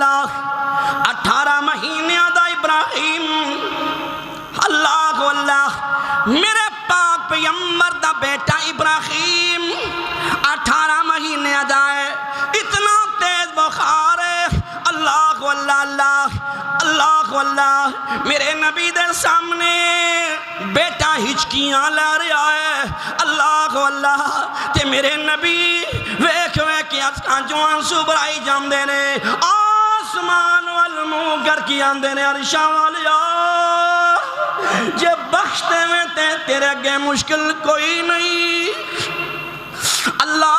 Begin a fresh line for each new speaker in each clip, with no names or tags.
अल्लाह 18 महीने दा इब्राहिम अल्लाह अल्लाह मेरे पाक पैगंबर दा बेटा इब्राहिम 18 महीने दा है इतना तेज बुखार है अल्लाह अल्लाह अल्लाह अल्लाह अल्लाह मेरे नबी दे सामने बेटा हिचकियां ला रहा है अल्लाह अल्लाह ते मेरे नबी वेख वेख के अखां चों आंसू भराई जांदे ने आसमान वल मुंह करके आंदे ने अरशां वालिया जे बख्शते में तेरे अगे मुश्किल कोई नहीं अल्लाह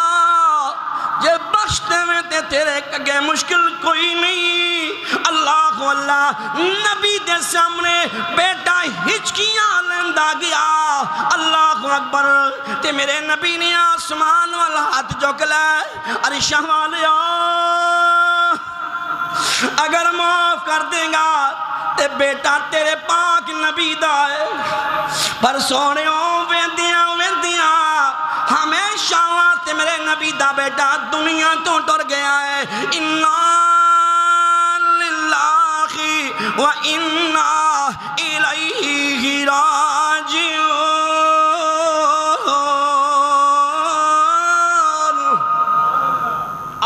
जे बख्शते में तेरे अगे मुश्किल कोई नहीं अल्लाह अल्लाह नबी दे सामने बेटा हिचकियां लेंदा गया अल्लाह अकबर ते मेरे नबी ने आसमान वाल हाथ चुक लै अरशां वालिया अगर माफ कर देगा ते बेटा तेरे पाक नबी दा है पर सोने वेंदियां वेंदियां हमेशा ते मेरे नबी दा बेटा दुनिया तो टुर गया है इन्ना लिल्लाहि व इन्ना इलैहि राजिऊन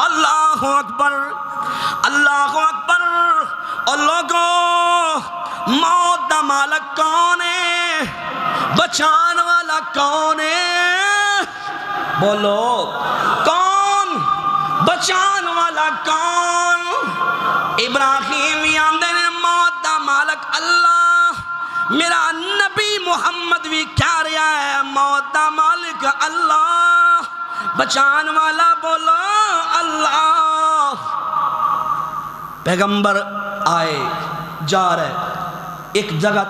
अल्लाहु अकबर अल्लाहु अकबर और लोगों मौत दा मालक कौन है बचाने वाला कौन है बोलो कौन बचाने वाला कौन इब्राहिम आंदे ने मौत दा मालक अल्लाह मेरा नबी मुहम्मद भी क्या रहा है मौत दा मालिक अल्लाह बचाने वाला बोलो अल्लाह पैगंबर आए जा रहे एक जगह